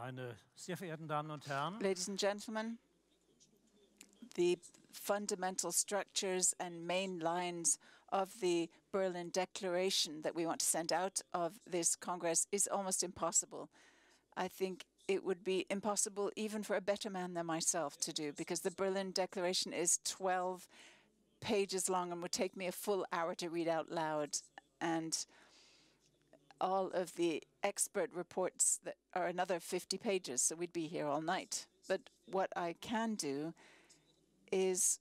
Meine sehr verehrten Damen und Herren, Ladies and gentlemen, the fundamental structures and main lines of the Berlin Declaration that we want to send out of this Congress is almost impossible. I think it would be impossible even for a better man than myself to do, because the Berlin Declaration is 12 pages long and would take me a full hour to read out loud. And all of the expert reports that are another 50 pages, so we'd be here all night. But what I can do is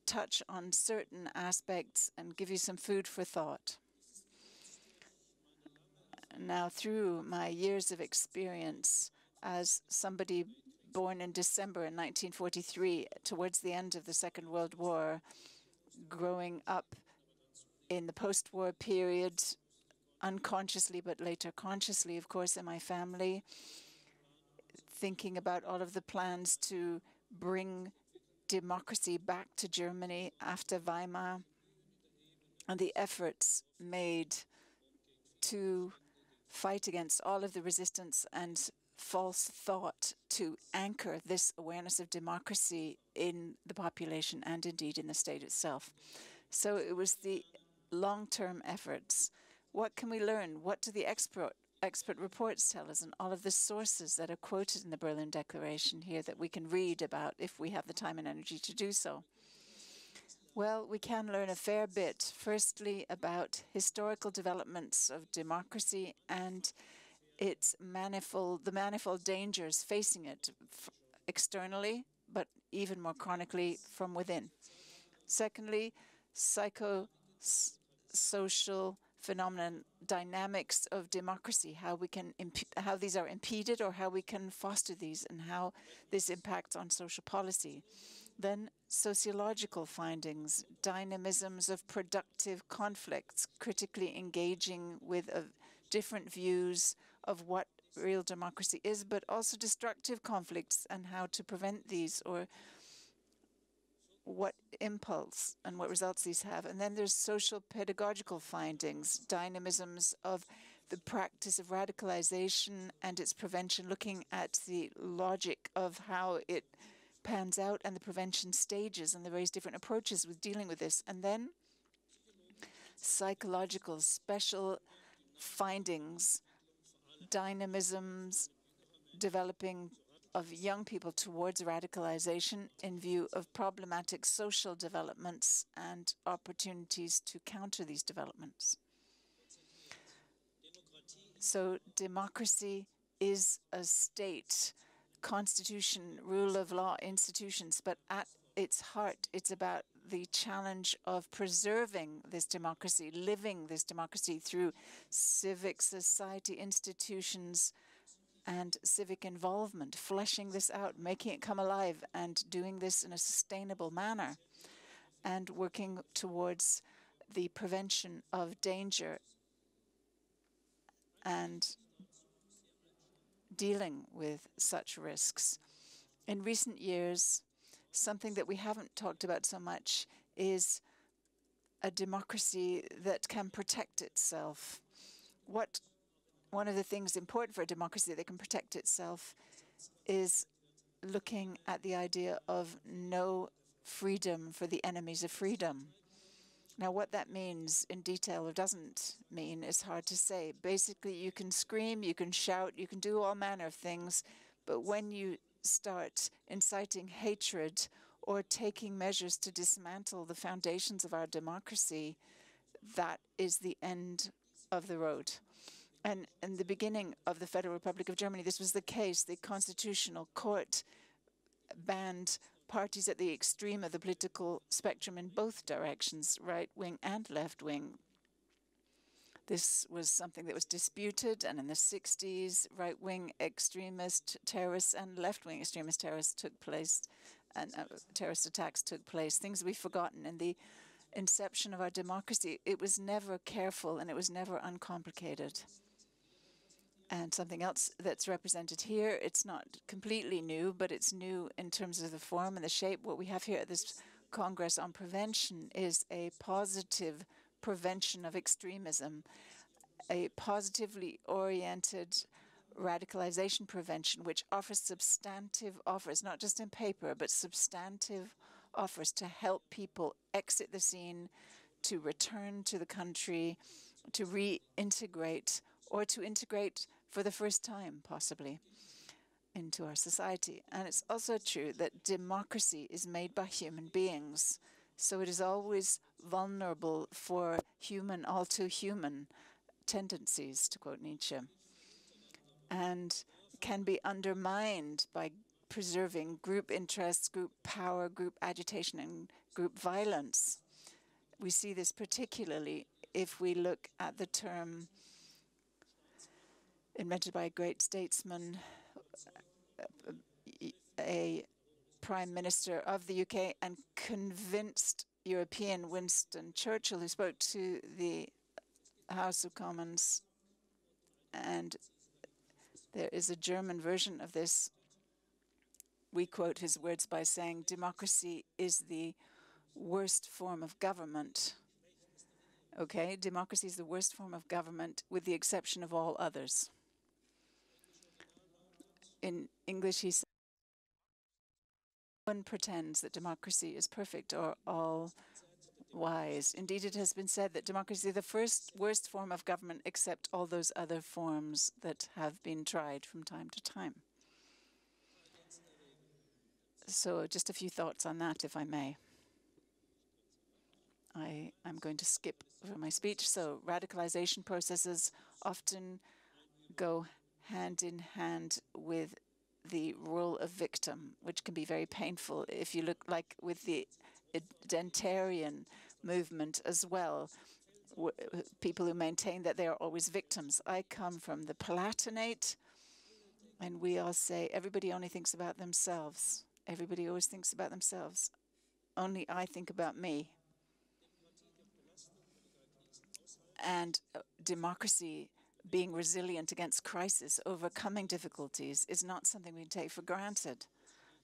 touch on certain aspects and give you some food for thought. Now, through my years of experience as somebody born in December in 1943, towards the end of the Second World War, growing up in the post-war period, unconsciously but later consciously, of course, in my family, thinking about all of the plans to bring democracy back to Germany after Weimar, and the efforts made to fight against all of the resistance and false thought to anchor this awareness of democracy in the population and indeed in the state itself. So it was the long-term efforts. What can we learn? What do the expert reports tell us, and all of the sources that are quoted in the Berlin Declaration here that we can read about if we have the time and energy to do so? Well, we can learn a fair bit, firstly, about historical developments of democracy and its the manifold dangers facing it externally, but even more chronically from within. Secondly, psychosocial phenomenon, dynamics of democracy, how these are impeded or how we can foster these, and how this impacts on social policy. Then sociological findings, dynamisms of productive conflicts, critically engaging with different views of what real democracy is, but also destructive conflicts and how to prevent these, or what impulse and what results these have. And then there's social pedagogical findings, dynamisms of the practice of radicalization and its prevention, looking at the logic of how it pans out and the prevention stages and the various different approaches with dealing with this. And then psychological special findings, dynamisms developing of young people towards radicalization in view of problematic social developments and opportunities to counter these developments. So democracy is a state, constitution, rule of law, institutions, but at its heart, it's about the challenge of preserving this democracy, living this democracy through civic society institutions and civic involvement, fleshing this out, making it come alive, and doing this in a sustainable manner, and working towards the prevention of danger and dealing with such risks. In recent years, something that we haven't talked about so much is a democracy that can protect itself. One of the things important for a democracy that can protect itself is looking at the idea of no freedom for the enemies of freedom. Now, what that means in detail or doesn't mean is hard to say. Basically, you can scream, you can shout, you can do all manner of things, but when you start inciting hatred or taking measures to dismantle the foundations of our democracy, that is the end of the road. And in the beginning of the Federal Republic of Germany, this was the case. The Constitutional Court banned parties at the extreme of the political spectrum in both directions, right-wing and left-wing. This was something that was disputed, and in the 60s, right-wing extremist terrorists and left-wing extremist terrorists took place, and terrorist attacks took place, things we've forgotten. In the inception of our democracy, it was never careful and it was never uncomplicated. And something else that's represented here, it's not completely new, but it's new in terms of the form and the shape. What we have here at this Congress on prevention is a positive prevention of extremism, a positively oriented radicalization prevention, which offers substantive offers, not just in paper, but substantive offers to help people exit the scene, to return to the country, to reintegrate, or to integrate for the first time, possibly, into our society. And it's also true that democracy is made by human beings, so it is always vulnerable for all too human tendencies, to quote Nietzsche, and can be undermined by preserving group interests, group power, group agitation, and group violence. We see this particularly if we look at the term invented by a great statesman, a Prime Minister of the UK, and convinced European, Winston Churchill, who spoke to the House of Commons. And there is a German version of this. We quote his words by saying, democracy is the worst form of government. Okay, democracy is the worst form of government with the exception of all others. In English, he said, no one pretends that democracy is perfect or all wise. Indeed, it has been said that democracy is the worst form of government except all those other forms that have been tried from time to time. So just a few thoughts on that, if I may. I'm going to skip over my speech. So radicalization processes often go hand in hand with the role of victim, which can be very painful if you look like with the identitarian movement as well, people who maintain that they are always victims. I come from the Palatinate, and we all say everybody only thinks about themselves. Everybody always thinks about themselves. Only I think about me. And democracy, being resilient against crisis, overcoming difficulties, is not something we take for granted.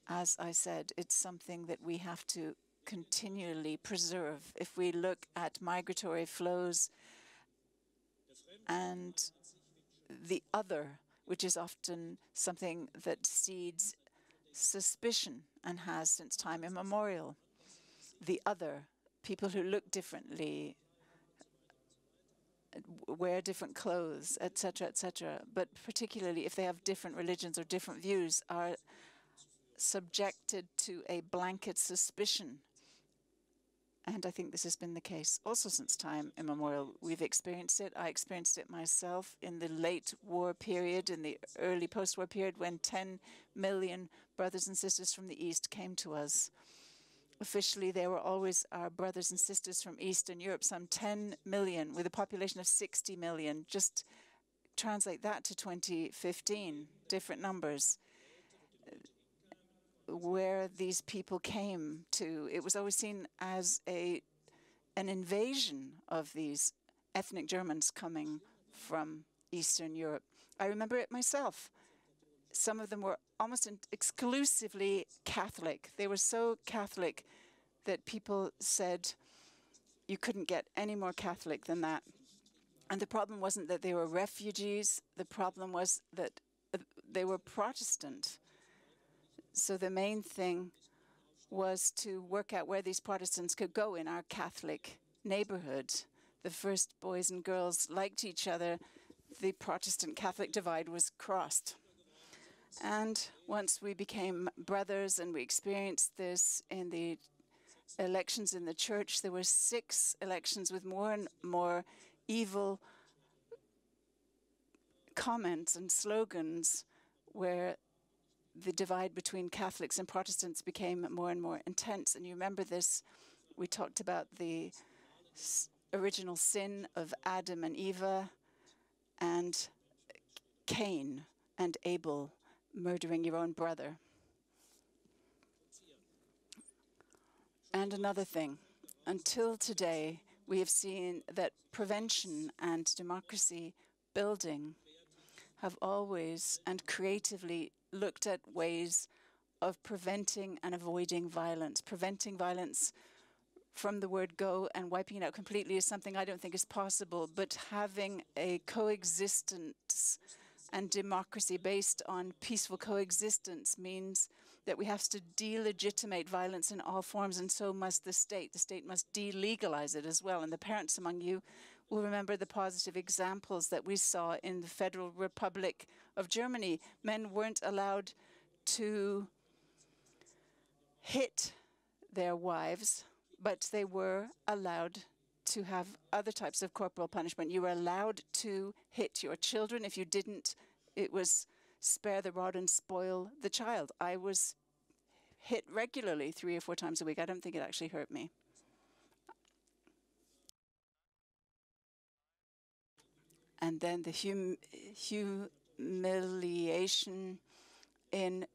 As I said, it's something that we have to continually preserve. If we look at migratory flows and the other, which is often something that seeds suspicion and has since time immemorial. The other, people who look differently, wear different clothes, etc., etc., but particularly if they have different religions or different views, are subjected to a blanket suspicion. And I think this has been the case also since time immemorial. We've experienced it. I experienced it myself in the late war period, in the early post-war period, when 10 million brothers and sisters from the East came to us. Officially, they were always our brothers and sisters from Eastern Europe, some 10 million, with a population of 60 million. Just translate that to 2015, different numbers. Where these people came to, it was always seen as an invasion of these ethnic Germans coming from Eastern Europe. I remember it myself. Some of them were almost exclusively Catholic. They were so Catholic that people said you couldn't get any more Catholic than that. And the problem wasn't that they were refugees. The problem was that they were Protestant. So the main thing was to work out where these Protestants could go in our Catholic neighborhood. The first boys and girls liked each other. The Protestant-Catholic divide was crossed. And once we became brothers and we experienced this in the elections in the church, there were 6 elections with more and more evil comments and slogans where the divide between Catholics and Protestants became more and more intense. And you remember this, we talked about the original sin of Adam and Eve and Cain and Abel murdering your own brother. And another thing, until today, we have seen that prevention and democracy building have always and creatively looked at ways of preventing and avoiding violence. Preventing violence from the word go and wiping it out completely is something I don't think is possible, but having a coexistence And democracy based on peaceful coexistence means that we have to delegitimate violence in all forms, and so must the state. The state must delegalize it as well. And the parents among you will remember the positive examples that we saw in the Federal Republic of Germany. Men weren't allowed to hit their wives, but they were allowed to have other types of corporal punishment. You were allowed to hit your children. If you didn't, it was spare the rod and spoil the child. I was hit regularly 3 or 4 times a week. I don't think it actually hurt me. And then the humiliation in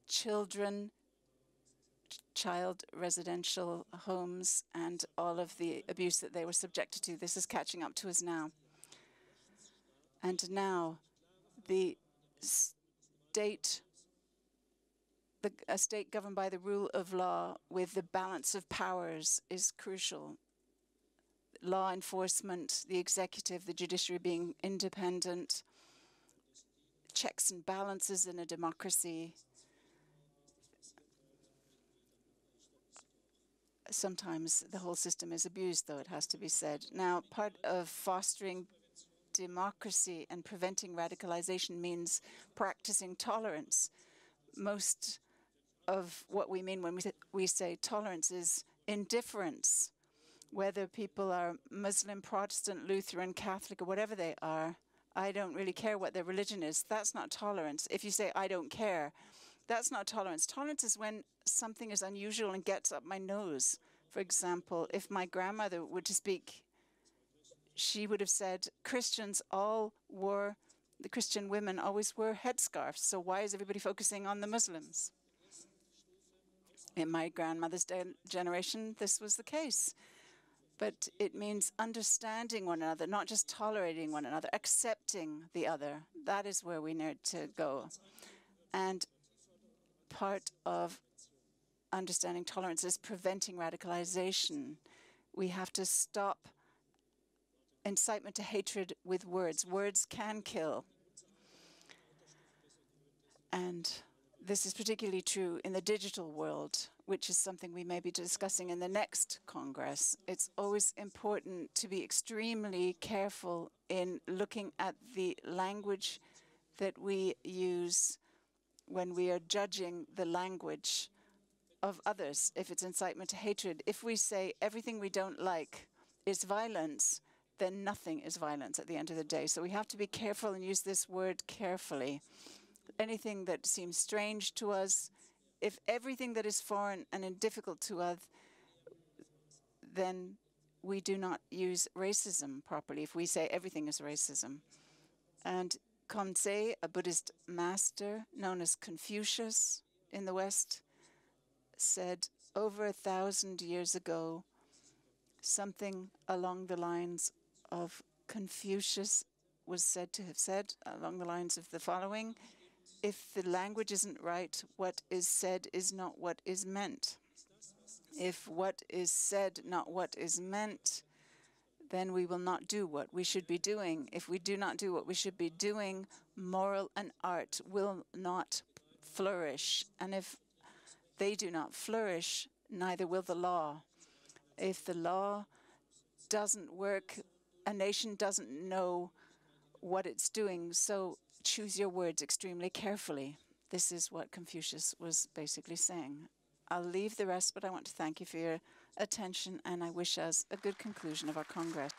child residential homes, and all of the abuse that they were subjected to. This is catching up to us now. And now the state, a state governed by the rule of law with the balance of powers is crucial. Law enforcement, the executive, the judiciary being independent, checks and balances in a democracy. Sometimes the whole system is abused, though, it has to be said. Now, part of fostering democracy and preventing radicalization means practicing tolerance. Most of what we mean when we say tolerance is indifference. Whether people are Muslim, Protestant, Lutheran, Catholic, or whatever they are, I don't really care what their religion is. That's not tolerance. If you say, I don't care, that's not tolerance. Tolerance is when something is unusual and gets up my nose. For example, if my grandmother were to speak, she would have said, Christians all wore, the Christian women always wore headscarves, so why is everybody focusing on the Muslims? In my grandmother's generation, this was the case. But it means understanding one another, not just tolerating one another, accepting the other. That is where we need to go. And part of understanding tolerance is preventing radicalization. We have to stop incitement to hatred with words. Words can kill. And this is particularly true in the digital world, which is something we may be discussing in the next Congress. It's always important to be extremely careful in looking at the language that we use when we are judging the language of others, if it's incitement to hatred. If we say everything we don't like is violence, then nothing is violence at the end of the day. So we have to be careful and use this word carefully. Anything that seems strange to us, if everything that is foreign and difficult to us, then we do not use racism properly if we say everything is racism. And Konsei, a Buddhist master known as Confucius in the West, said over 1,000 years ago something along the lines of Confucius was said to have said along the lines of the following: if the language isn't right, what is said is not what is meant. If what is said not what is meant, then we will not do what we should be doing. If we do not do what we should be doing, moral and art will not flourish. And if they do not flourish, neither will the law. If the law doesn't work, a nation doesn't know what it's doing. So choose your words extremely carefully. This is what Confucius was basically saying. I'll leave the rest, but I want to thank you for your attention, and I wish us a good conclusion of our Congress.